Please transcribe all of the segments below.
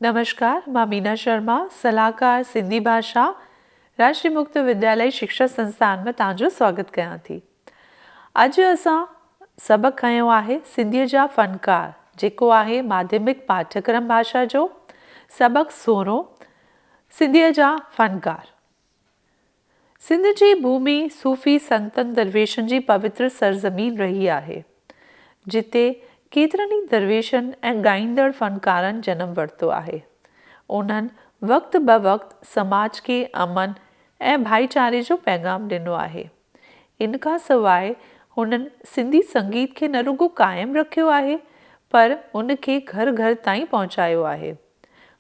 नमस्कार, मां मीना शर्मा, सलाहकार सिंधी भाषा, राष्ट्रीय मुक्त विद्यालय शिक्षा संस्थान में तव्हांजो स्वागत कयां थी। अॼु असां सबक खयो आहे सिंधीअ जा फ़नकार, जेको आहे माध्यमिक पाठ्यक्रम भाषा जो सबक 16 सिंधीअ जा फ़नकार। सिंध जी भूमि सूफ़ी संतन दरवेशनि जी पवित्र सरज़मीन रही आहे, जिते केतिरनि ई दरवेशनि ऐं ॻाईंदड़ फ़नकारनि जनम वरितो आहे। उन्हनि वक़्त ब वक़्त समाज खे अमन ऐं भाईचारे जो पैगाम ॾिनो आहे। इन खां सवाइ हुननि सिंधी संगीत खे न रुगो क़ाइमु रखियो आहे, पर उनखे घर घर ताईं पहुचायो आहे।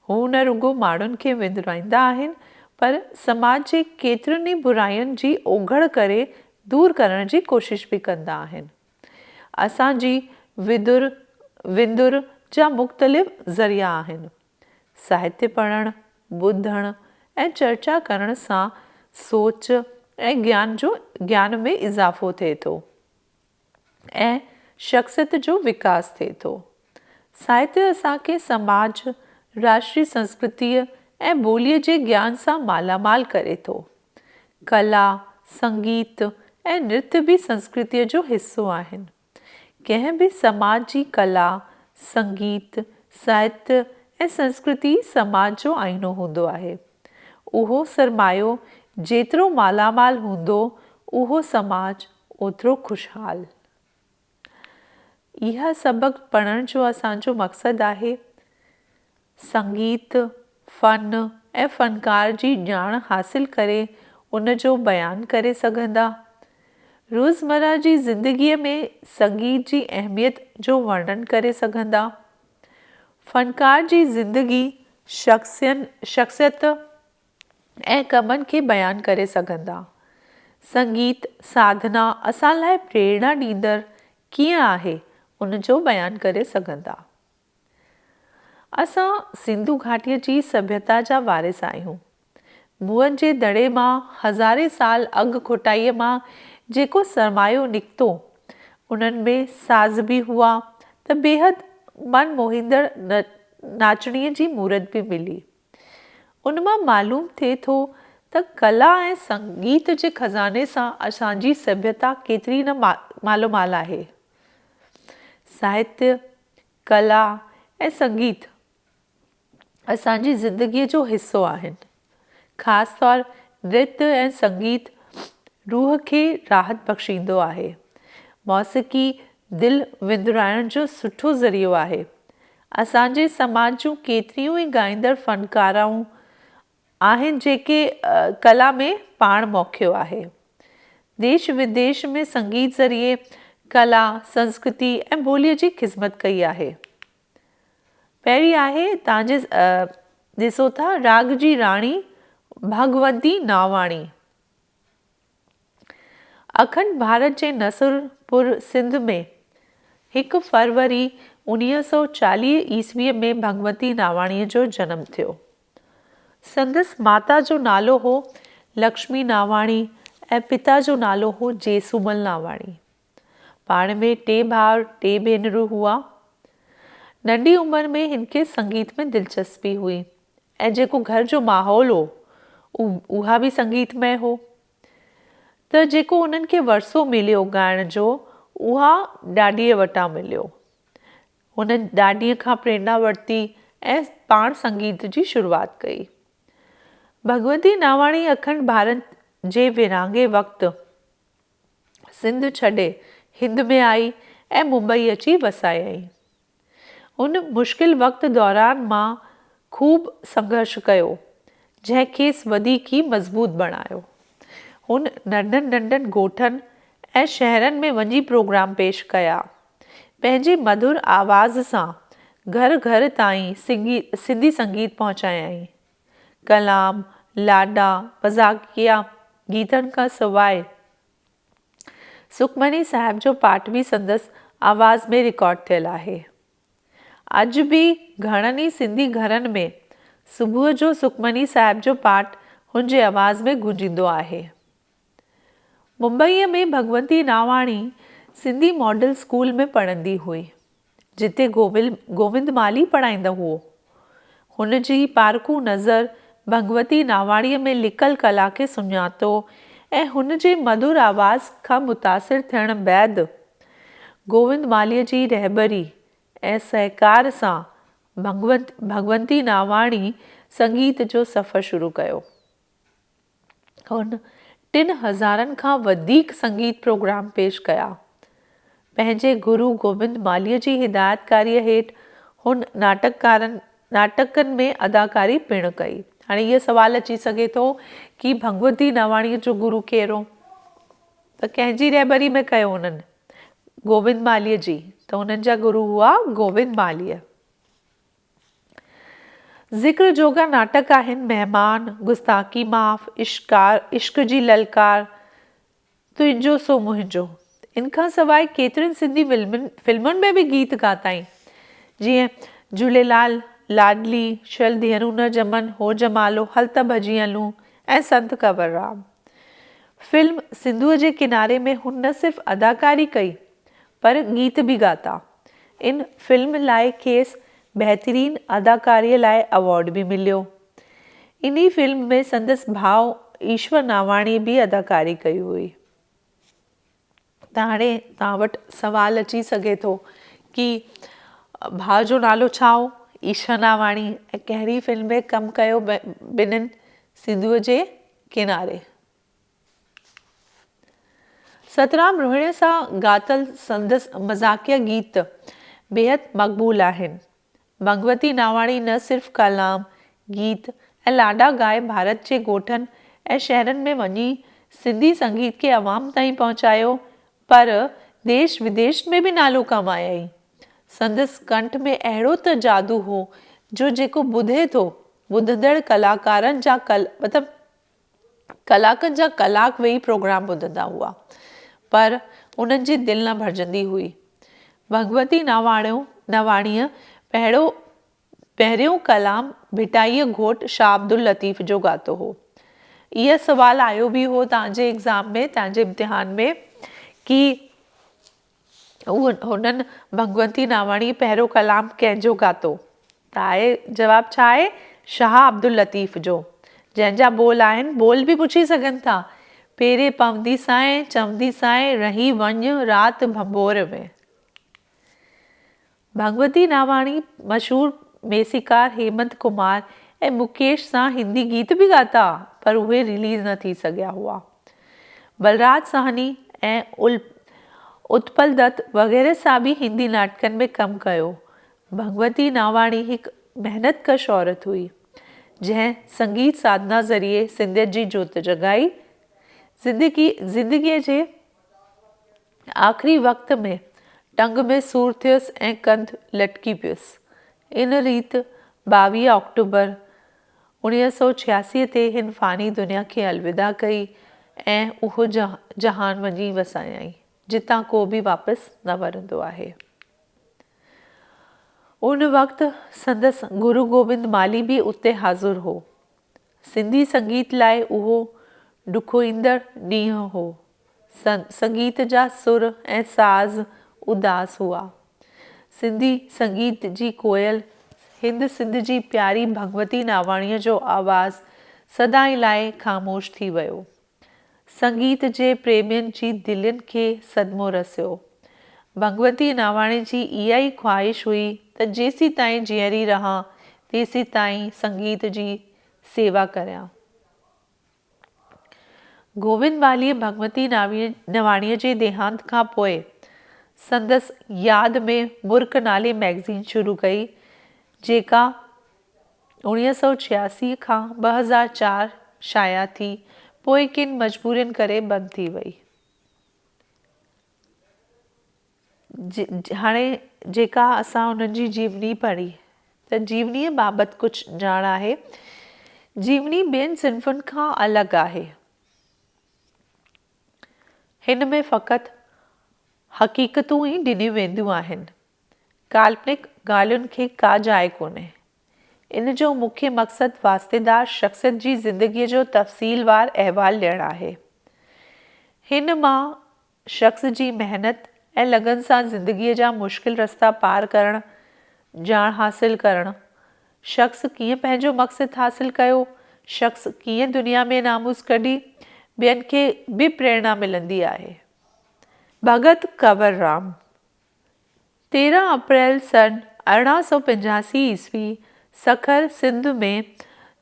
हू न रुगो माण्हुनि खे विंदराईंदा आहिनि, पर समाज जे केतिरनि ई बुराइयुनि जी ओघड़ करे दूर करण जी कोशिश बि कंदा आहिनि। असांजी विंदुर जा मुख़्तलिफ़ ज़रिया आहिनि। साहित्य पढ़णु, ॿुधणु ऐं चर्चा करण सां सोच ऐं ज्ञान में इज़ाफ़ो थिए थो ऐं शख़्सियत जो विकास थिए थो। साहित्य असांखे समाज, राष्ट्रीय संस्कृतीअ ऐं ॿोलीअ जे ज्ञान सां मालामाल करे थो। कला, संगीत ऐं नृत्य बि संस्कृतीअ जो हिस्सो आहिनि। कंहिं बि समाज जी कला, संगीत, साहित्य ऐं संस्कृति समाज जो आईनो हूंदो आहे। उहो सरमायो जेतिरो मालामाल हूंदो, उहो समाज ओतिरो खुशहाल। इहा सबक पढ़ण जो असांजो मक़सदु आहे संगीत, फ़न ऐं फ़नकार जी ॼाण हासिल करे उन जो बयानु करे सघंदा, रोज़मर्रा जी ज़िंदगीअ में संगीत जी अहमियत जो वर्णन करे सघंदा, फ़नकार जी ज़िंदगी, शख़्सियत ऐं कमनि खे बयानु करे सघंदा। संगीत साधना असां लाइ प्रेरणा ॾींदड़ कीअं आहे, उन जो बयानु करे सघंदा। असां सिंधु घाटीअ जी सभ्यता जा वारिस आहियूं। मुअनि जे दड़े मां हज़ारे साल अॻु खुटाईअ मां जेको सरमायो निकितो, उन्हनि में साज़ बि हुआ त बेहद मन मोहींदड़ नाचणीअ जी मूरत बि मिली। उन मां मालूम थिए थो त कला ऐं संगीत जे खज़ाने सां असांजी सभ्यता केतिरी न मालोमाल आहे। साहित्य, कला ऐं संगीत असांजी ज़िंदगीअ जो हिस्सो आहिनि। ख़ासि तौर नृत्य ऐं संगीत रूह खे राहत बख़्शींदो आहे। मौसीक़ी दिलि विंदुराइण जो सुठो ज़रियो आहे। असांजे समाज जूं केतिरियूं ई ॻाईंदड़ फ़नकाराऊं आहिनि जेके कला में पाण मौखियो आहे। देश विदेश में संगीत ज़रिए कला, संस्कृति ऐं ॿोलीअ जी ख़िदमत कई आहे। पहिरीं आहे तव्हांजे ॾिसो था राग जी राणी भगवंती नावाणी। अखंड भारत जे नसरुपुर सिंध में 1 फरवरी 1940 ईस्वीअ में भगवंती नावाणीअ जो जनमु थियो। संदसि माता जो नालो हो लक्ष्मी नावाणी ऐं पिता जो नालो हो जेसूमल नावाणी। पाण में 2 भाउ 2 भेनरूं हुआ। नंढी उमिरि में हिनखे संगीत में दिलचस्पी हुई ऐं जेको घर जो माहौल हो उहा बि संगीतमय हो। त जेको उन्हनि खे वरसो मिलियो ॻाइण जो, उहा ॾाॾीअ वटां मिलियो। हुननि ॾाॾीअ खां प्रेरणा वरिती ऐं पाण संगीत जी शुरूआत कई। भगवंती नावाणी अखंड भारत जे विरहाङे वक़्तु सिंध छॾे हिंद में आई ऐं मुंबई अची वसाए आई। उन मुश्किल वक़्त दौरान मां खूब संघर्ष कयो, जंहिं खेसि वधीक ई मज़बूत बणायो। हुन नंढनि ॻोठनि ऐं शहरनि में वञी प्रोग्राम पेश कया। पंहिंजे मधुर आवाज़ सां घर घर ताईं सिंधी संगीत पहुचायई। कलाम, लाॾा, मज़ाक़िया गीतनि खां सवाइ सुखमनी साहिब जो पाठ बि संदसि आवाज़ में रिकॉर्ड थियल आहे। अॼु बि घणनि ई सिंधी घरनि में सुबुह जो सुखमनी साहिब जो पाठ हुन जे आवाज़ में गूंजींदो आहे। मुंबईअ में भगवंती नावाणी सिंधी मॉडल स्कूल में पढ़ंदी हुई, जिते गोविंद माली पढ़ाईंदो हुओ। हुन जी पारकू नज़र भगवती नावाणीअ में लिकल कला खे सुञातो ऐं हुन जे मधुर आवाज़ खां मुतासिर थियण बैदि गोविंद मालीअ जी रहबरी ऐं सहकार सां भगवंती नावाणी संगीत जो सफ़र शुरू कयो। हुन 3000 खां वधीक संगीत प्रोग्राम पेश कया। पंहिंजे गुरु गोविंद मालीअ जी हिदायतकारीअ हेठि हुन नाटकनि में अदाकारी पिणु कई। हाणे इहो सवाल अची सघे थो कि भगवती नावाणीअ जो गुरु केरु हो? त कंहिंजी रहबरी में कयो हुननि? गोविंद मालीअ जी। त हुननि जा गुरु हुआ गोविंद मालीअ। ज़िक्र जोगा नाटक आहिनि महिमान, गुस्ताखी माफ़, इश्क जी ललकार, तुंहिंजो सो मुंहिंजो। इन खां सवाइ केतिरनि सिंधी फिल्मुनि में बि गीत ॻाताईं, जीअं झूलेलाल लाडली, शल धीअरूं न ॼमनि, हो जमालो, हल त भॼी हलूं ऐं संत कंवरराम। फिल्म सिंधूअ जे किनारे में हुन न सिर्फ़ु अदाकारी कई पर गीत बि ॻाता। इन फिल्म लाइ खेसि बहितरीन अदाकारीअ लाइ अवॉर्ड बि मिलियो। इन्ही फिल्म में संदसि भाउ ईश्वर नावाणी बि अदाकारी कई हुई। त हाणे तव्हां वटि सवाल अची सघे थो कि भाउ जो नालो छा हो? ईश्वर नावाणी। ऐं कहिड़ी फिल्म में कमु कयो ॿिन्हिनि? सिंधूअ जे किनारे। सतराम रोहिणीअ सां ॻातल संदसि मज़ाकिया गीत बेहदि मक़बूल आहिनि। भगवती नावाणी न सिर्फ़ु कलाम, गीत ऐं लाॾा ॻाए भारत जे ॻोठनि ऐं शहरनि में वञी सिंधी संगीत खे अवाम ताईं पहुचायो, पर देश विदेश में बि नालो कमायई। संदसि कंठ में अहिड़ो त जादू हो जो जेको ॿुधे थो, ॿुधंदड़ कलाकारनि जा कलाकनि जा कलाक वेही प्रोग्राम ॿुधंदा हुआ, पर उन्हनि जी दिलि न भरजंदी हुई। भगवती नावाणीअ पहिरियों कलाम भिटाईअ घोट शाह अब्दुल लतीफ़ जो ॻातो हो। इहो सवाल आयो बि हो तव्हांजे एग्ज़ाम में, तव्हांजे इम्तिहान में, कि हुननि भगवती नावाणी पहिरियों कलाम कंहिंजो ॻातो? त आहे जवाबु छा आहे? शाह अब्दुल लतीफ़ जो, जंहिंजा बोल आहिनि, बोल बि पुछी सघनि था। पेरे पवंदी साए चवंदी साए रही वञ राति भंबोर में। भगवती नावाणी मशहूर मेसीकार हेमंत कुमार ऐं मुकेश सां हिंदी गीत बि ॻाता, पर उहे रिलीज़ न थी सघिया हुआ। बलराज साहनी ऐं उत्पल दत्त वग़ैरह सां बि हिंदी नाटकनि में कमु कयो। भगवती नावाणी हिकु महिनतकश औरत हुई, जंहिं संगीत साधना ज़रिए सिंधियत जी जोत जॻाई। ज़िंदगीअ जे आख़िरी वक़्त में टंग में सूर थियुसि ऐं कंधु लटकी पियुसि। इन रीति 22 अक्टूबर 1986 ते हिन फ़ानी दुनिया खे अलविदा कई ऐं उहो जहान वञी वसायई, जितां को बि वापसि न वरंदो आहे। उन वक़्तु संदसि गुरु गोविंद माली बि उते हाज़ुर हो। सिंधी संगीत लाइ उहो ॾुखोईंदड़ ॾींहुं हो। संगीत जा सुर ऐं साज़ उदास हुआ। सिंधी संगीत जी कोयल, हिंद सिंध जी प्यारी भगवती नावाणीअ जो आवाज़ सदाईं लाइ ख़ामोश थी वियो। संगीत जे प्रेमियुनि जी दिलनि खे सदमो रसियो। भगवती नावाणी जी इहा ई ख़्वाहिश हुई त जेसीं ताईं जीअरी रहां, तेसीं ताईं संगीत जी सेवा करियां। गोविंद मालीअ भगवती नावाणीअ जे देहांत खां पोइ संदसि यादि में मुर्क नाले मैगज़ीन शुरू कई, जेका 1986 खां 2004 शाया थी, पोइ किन मजबूरियुनि करे बंदि थी वई। हाणे जेका असां उन्हनि जी जीवनी पढ़ी, त जीवनीअ बाबति कुझु ॼाण आहे। जीवनी ॿियनि सिन्फ़ुनि खां अलॻि आहे। हिन में फ़क़ति हक़ीक़तूं ई ॾिनियूं वेंदियूं आहिनि, काल्पनिक ॻाल्हियुनि खे का जाइ कोन्हे। इन जो मुख्य मक़सदु वास्तेदार शख़्सियत जी ज़िंदगीअ जो तफ़सीलवार अहवालु ॾियणु आहे। हिन मां शख़्स जी महिनत ऐं लगन सां ज़िंदगीअ जा मुश्किल रस्ता पार करणु, ॼाण हासिल करणु, शख़्स कीअं पंहिंजो मक़सदु हासिल कयो, शख़्स कीअं दुनिया में नामूस कढी, ॿियनि खे बि प्रेरणा मिलंदी आहे। भगत कंवर राम 13 अप्रैल सन 1885 ईस्वी सखर सिंध में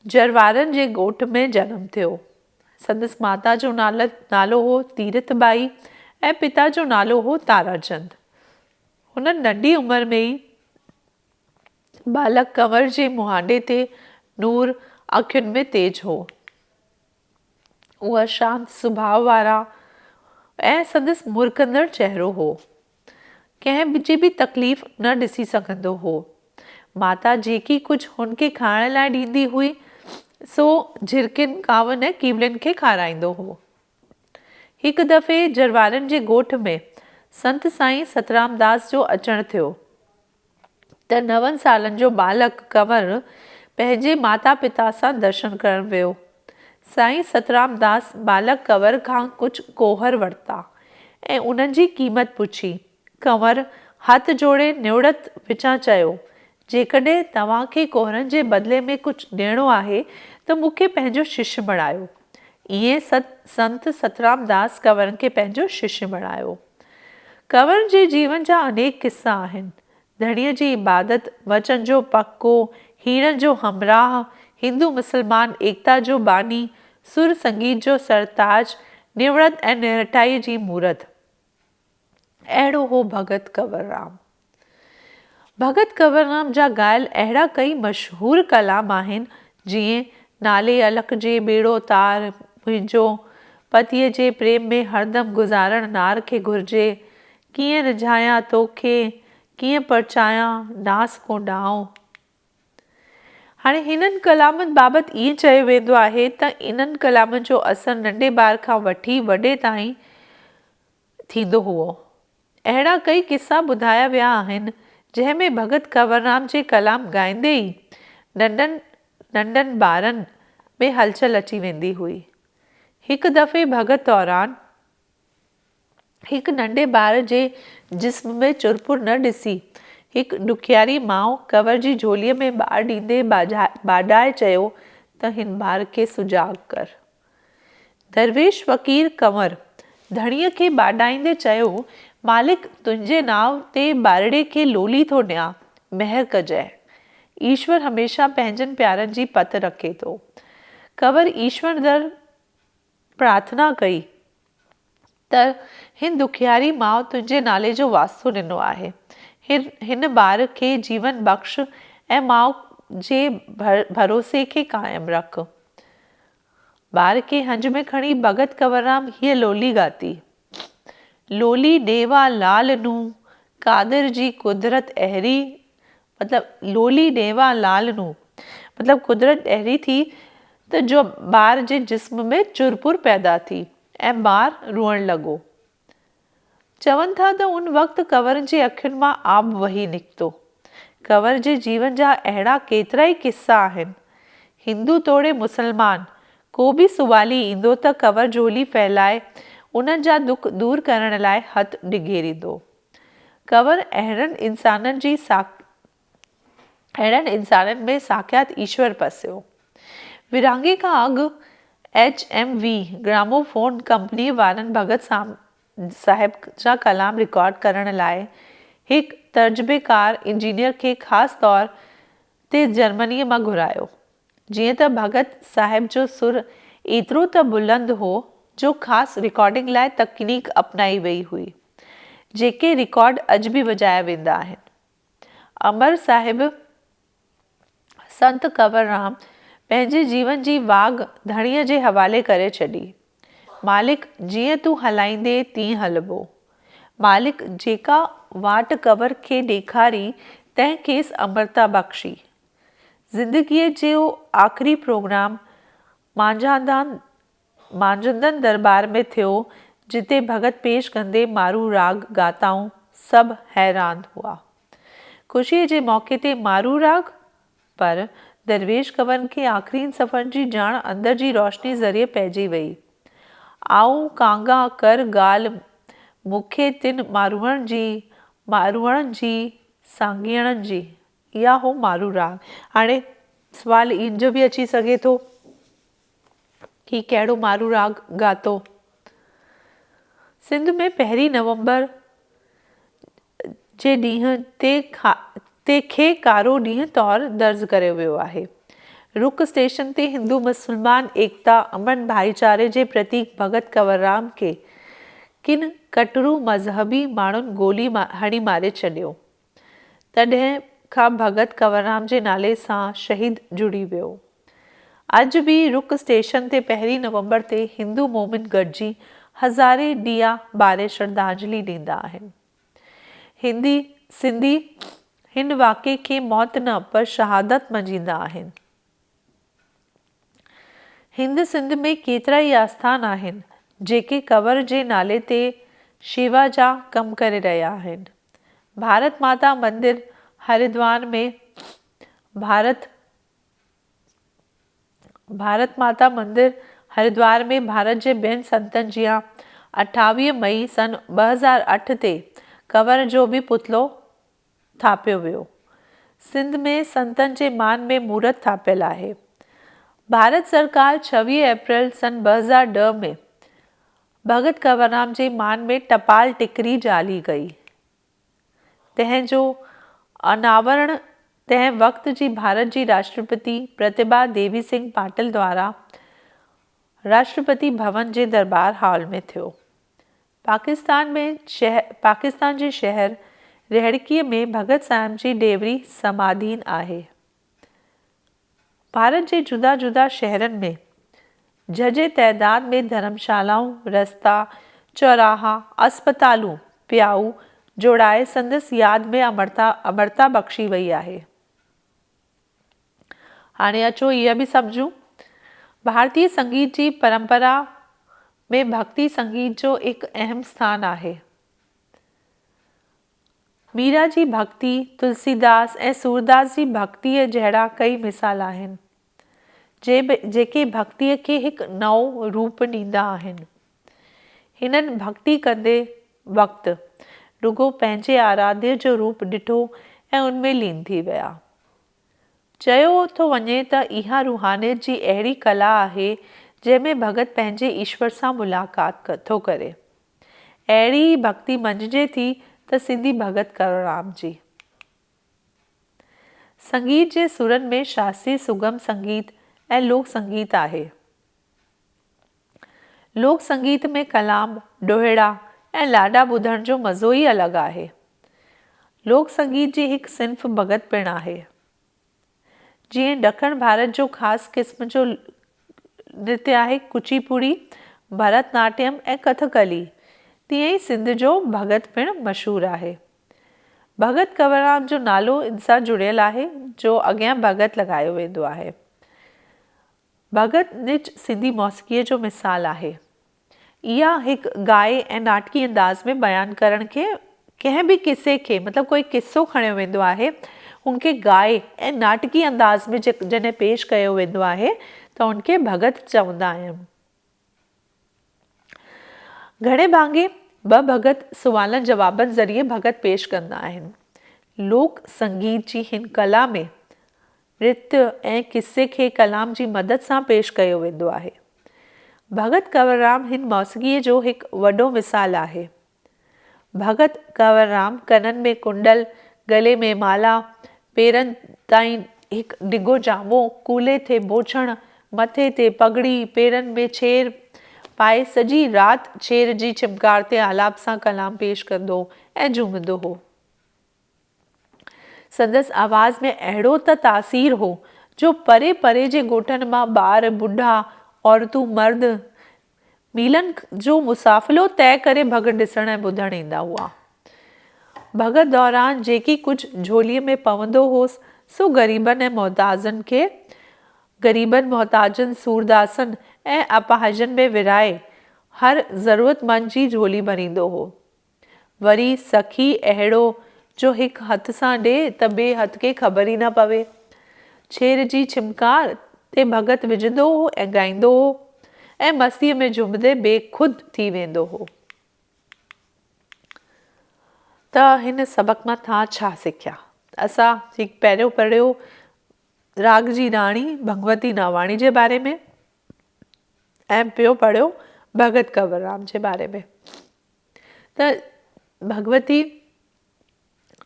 जरवारनि जे ॻोठ में जनमु थियो। संदसि माता जो नालो हो तीरथबाई ऐं पिता जो नालो हो ताराचंद। हुन नंढी उमिरि में ई बालक कंवर जे मुहांडे ते नूर, अखियुनि में तेज हो। उहा शांत सुभाउ वारा ऐं संदसि मुरकंदड़ चहिरो हो। कंहिं जी बि तकलीफ़ न ॾिसी सघंदो हो। माता जेकी कुझु हुनखे खाइण लाइ ॾींदी हुई सो झिरकियुनि, कावनि ऐं कीवलनि खे खाराईंदो हो। हिकु दफ़े जरवारनि जे ॻोठ में संत साईं सतराम दास जो अचणु थियो त 9 सालनि जो बालक कंवर पंहिंजे माता पिता सां दर्शन करणु वियो। साईं सतराम दास बालक कंवर खां कुझु कोहर वरिता ऐं उन्हनि जी क़ीमत पुछी। कंवर हथ जोड़े निवड़त विचां चयो, जेकॾहिं तव्हांखे कोहरनि जे बदिले में कुझु ॾियणो आहे त मूंखे पंहिंजो शिष्य बणायो। ईअं संत सतराम दास कंवर खे पंहिंजो शिष्य बणायो। कंवर जे जीवन जा अनेक किस्सा आहिनि। धणीअ जी इबादत, वचन जो पक्को, हीरनि जो हमराह, हिंदू मुस्लमान एकता जो बानी, सुर संगीत जो सरताज, निवड़त ऐं निरटाईअ जी मूरत। अहिड़ो हो भगत कंवर राम। भगत कंवर राम जा ॻायल अहिड़ा कई मशहूर कलाम आहिनि जीअं नाले अलख जे बेड़ो तार, मुंहिंजो पतीअ जे प्रेम में हरदम गुज़ारण नार खे घुरिजे, कीअं रिझायां तोखे, कीअं परचायां नास को डांव। हाणे हिननि कलामनि बाबति ईअं चयो वेंदो आहे त इन्हनि कलामनि जो असरु नंढे ॿार खां वठी वॾे ताईं थींदो हुओ। अहिड़ा कई किस्सा ॿुधाया विया आहिनि जंहिंमें भगत कंवर राम जे कलाम ॻाईंदे ई नंढनि ॿारनि में हलचल अची वेंदी हुई। हिकु दफ़े भगत दौरान हिकु नंढे ॿार जे जिस्म में चुरपुर न ॾिसी हिकु ॾुखियारी माउ कंवर जी झोलीअ में ॿार ॾींदे बाॾाए चयो त हिन ॿार खे सुजाॻ कर। दरवेश फ़क़ीर कंवर धणीअ खे बाॾाईंदे चयो, मालिक तुंहिंजे नाव ते ॿारड़े खे लोली थो ॾियां, महिर कजांइ। ईश्वर हमेशह पंहिंजनि प्यारनि जी पत रखे थो। कंवर ईश्वर दर प्रार्थना कई त हिन दुखियारी माउ तुंहिंजे नाले जो वास्तो ॾिनो आहे, हिन ॿार खे जीवन बख़्श ऐं माउ जे भरोसे खे क़ाइमु रख। ॿार खे हंज में खणी भगत कंवर राम हीअ लोली ॻाती। लोली ॾेवा लाल नू कादिर जी कुदरत अहिड़ी, मतिलबु लोली ॾेवा लाल नू मतिलबु कुदरत अहिड़ी थी त जो ॿार जे जिस्म में चुरपुर पैदा थी ऐं ॿार रुअण लॻो। चवनि था त उन वक़्तु कंवर जे अखियुनि मां आब वही निकितो। कंवर जे जीवन जा अहिड़ा केतिरा ई किस्सा आहिनि। हिंदू तोड़े मुसलमान को बि सुवाली ईंदो त कंवर झोली फैलाए उन्हनि जा दुख दूर करण लाइ हथ ॾिघेरींदो। कंवर अहिड़नि इंसाननि में साक्षात ईश्वर पसियो। विरहाङे खां अॻु HMV ग्रामोफोन कंपनीअ वारनि भगत साहिब जा कलाम रिकॉर्ड करण लाइ हिकु तर्जबेकार इंजीनियर खे ख़ासि तौर ते जर्मनीअ मां घुरायो। जीअं त भगत साहिब जो सुर एतिरो त बुलंद हो जो ख़ासि रिकॉर्डिंग लाइ तकनीक अपनाई वई हुई, जेके रिकॉर्ड अॼु बि वॼाया वेंदा आहिनि। अमर साहिब संत कंवर राम पंहिंजे जीवन जी वाग धणीअ जे हवाले करे छॾी। मालिक जीअं तूं हलाईंदे तीअं हलबो। मालिक जेका वाट कंवर खे ॾेखारी तंहिं खेसि अमरता बख़्शी। ज़िंदगीअ जो आख़िरी प्रोग्राम मांजंदन दरबार में थियो, जिते भगत पेश कंदे मारू राग ॻाताऊं सभु हैरान हुआ। ख़ुशीअ जे मौक़े ते मारू राग, पर दरवेश कंवर खे आख़िरी सफ़र जी ॼाण अंदर जी रोशनी ज़रिए पइजी वई। आऊं कांगा कर ॻाल्हि मूंखे तिन मारूअनि जी साॻियणनि जी। या हो मारू राग। हाणे सवाल इंजो भी अची सके थो कि कहिड़ो मारू राग ॻातो। सिंध में 1 नवंबर जे ॾींहं ते खे कारो ॾींहुं तौरु दर्ज कयो वियो आहे। रुक स्टेशन ते हिंदू मुस्लमान एकता अमन भाईचारे जे प्रतीक भगत कंवरराम खे किन कटरू मज़हबी माण्हुनि गोली हणी मारे छॾियो। तॾहिं खां भगत कंवरराम जे नाले सां शहीद जुड़ी वियो। अॼु बि रुक स्टेशन ते 1 नवंबर ते हिंदू मोमिन गॾिजी हज़ारे ॾिया ॿारे श्रद्धांजलि ॾींदा आहिनि। सिंधी हिन वाक़े खे मौत न पर शहादत मञींदा आहिनि। हिंद सिंध में केतिरा ई आस्थान आहिनि जेके कंवर जे नाले ते शेवा जा कम करे रहिया आहिनि। भारत माता मंदिर हरिद्वार में भारत जे ॿियनि संतनि जीअं 28 मई सन 2008 ते कंवर जो बि पुतलो थापियो वियो। सिंध में संतनि जे मान में मूर्त थापियल आहे। भारत सरकार 26 अप्रैल सन 2010 में भगत कंवरराम जे मान में टपाल टिकरी जारी कई। तंहिंजो अनावरण तंहिं वक़्त जी भारत जी राष्ट्रपति प्रतिभा देवी सिंह पाटिल द्वारा राष्ट्रपति भवन जे दरबार हॉल में थियो। पाकिस्तान जे शहर रेहड़कीअ में भगत साहिब जी डेवरी समाधीन आहे। भारत जे जुदा जुदा शहरनि में झझे तइदाद में धर्मशालाऊं, रस्ता, चौराहा, अस्पतालूं पियाऊ जोड़ाए संदसि यादि में अमरता बख़्शी वई आहे। हाणे अचो इहा बि सम्झूं। भारतीय संगीत जी परंपरा में भक्ति संगीत जो एक अहम स्थान आहे। मीरा जी भक्ति, तुलसीदास ऐं सूरदास जी भक्तिअ जहिड़ा कई मिसाल आहिनि जेके भक्तिअ खे हिकु नओं रूप ॾींदा आहिनि। हिननि भक्ति कंदे वक़्तु रुगो पंहिंजे आराध्य जो रूप ॾिठो ऐं उनमें लीन थी विया। चयो थो वञे त इहा रूहानियत जी अहिड़ी कला आहे जंहिंमें भगत पंहिंजे ईश्वर सां मुलाक़ात थो करे। अहिड़ी भक्ति मञिजे थी त सिंधी भगत कंवरराम जी। संगीत जे सुरनि में शास्त्रीय सुगम संगीत ऐं लोक संगीत आहे। लोक संगीत में कलाम, ॾोहिड़ा ऐं लाॾा ॿुधण जो मज़ो ई अलॻि आहे। लोक संगीत जी हिकु सिन्फ़ भगत पिणु आहे। जीअं ॾखण भारत जो ख़ासि क़िस्म जो नृत्य आहे कुचिपुड़ी, भरतनाट्यम ऐं कथकली, तीअं ई सिंध जो भगत पिणु मशहूरु आहे। भगत कंवरराम जो नालो इन सां जुड़ियल आहे जो अॻियां भगत लॻायो वेंदो आहे। भगत निज सिंधी मौसीक़ीअ जो मिसाल आहे। इहा हिकु गाए ऐं नाटकी अंदाज़ में बयानु करण खे कंहिं बि किसे खे मतिलबु कोई किस्सो खणियो वेंदो आहे, उनखे गाए ऐं नाटकी अंदाज़ में जॾहिं पेश कयो वेंदो आहे त उनखे भगत चवंदा आहियूं। घणे भाङे ॿ भगत सुवालनि जवाबनि ज़रिए भगत पेश कंदा आहिनि। लोक संगीत जी हिन कला में नृत्य ऐं किस्से खे कलाम जी मदद सां पेश कयो वेंदो आहे। भगत कंवरराम हिन मौसीक़ीअ जो हिकु वॾो मिसाल आहे। भगत कंवरराम कननि में कुंडल, गले में माला, पेरनि ताईं हिकु डिघो जामो, कूल्हे ते बोछण, मथे ते पगड़ी, पेरनि में छेर पाए सॼी राति छेर जी चिमकार ते आलाप सां कलाम पेश कंदो ऐं झूमंदो हो। संदसि आवाज़ में अहिड़ो त तासीर हो जो परे परे जे ॻोठनि मां ॿार, बुढा, औरतूं, मर्द मीलनि जो मुसाफ़िलो तय करे भगत ॾिसण ऐं ॿुधण ईंदा हुआ। भगत दौरान जेकी कुझु झोलीअ में पवंदो होसि सो ग़रीबनि मोहताजनि, सूरदासनि ऐं अपाहिजनि में विराए हर ज़रूरतमंद जी झोली भरींदो हो। वरी सखी अहिड़ो जो हिकु हथ सां ॾे त ॿिए हथ खे ख़बर ई न पवे। छेर जी छिमकार ते भगत विझंदो हो ऐं ॻाईंदो हो ऐं मस्तीअ में झुमंदे बेखुद थी वेंदो हो। त हिन सबक मां तव्हां छा सिखिया? असां पहिरियों पढ़ियो राग जी राणी भगवती नावाणी जे बारे में ऐं ॿियो पढ़ियो भगत कंवरराम जे बारे में। त भगवती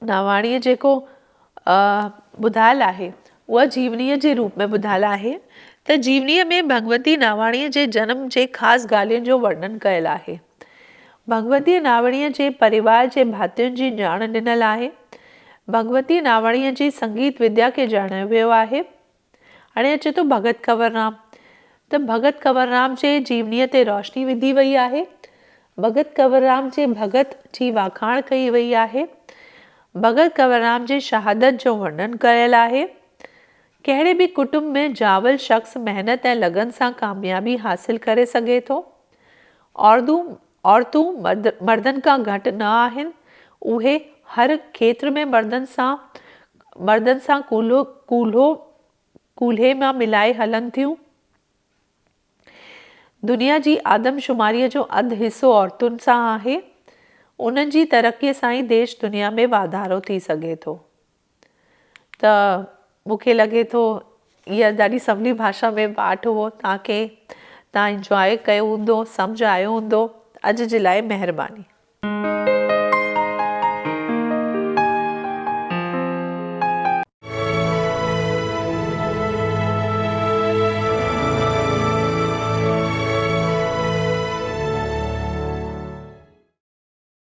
नावाणीअ जेको ॿुधायल आहे उहा जीवनीअ जे रूप में ॿुधायल आहे। त जीवनीअ में भगवती नावाणीअ जे जनम जे ख़ासि ॻाल्हियुनि जो वर्णन कयल आहे। भगवती नावाणीअ जे परिवार जे भातियुनि जी ॼाण ॾिनल आहे। भगवती नावाणीअ जी संगीत विद्या खे ॼाणायो वियो आहे। हाणे अचे थो भगत कंवरराम। त भगत कंवरराम जे जीवनीअ ते रोशनी विधी वई आहे। भगत कंवरराम जे भगत जी वाखाण कई वई आहे। भगत कंवरराम जे शहादत जो वर्णन कयल आहे। कहिड़े बि कुटुंब में जावल शख़्स महिनत ऐं लगन सां कामयाबी हासिल करे सघे थो। औरतूं मर्दनि खां घटि न आहिनि। उहे हर खेत्र में मर्दनि सां कूल्हे मां मिलाए हलनि थियूं। दुनिया जी आदमशुमारीअ जो अधु हिसो औरतुनि सां आहे। उन्हनि जी तरक़ीअ सां ई देश दुनिया में वाधारो थी सघे थो। त मूंखे लॻे थो इहा ॾाढी सवली भाषा में पाठ हुओ। तव्हां इंजॉय कयो हूंदो, सम्झ आयो हूंदो। अॼु जे लाइ महिरबानी।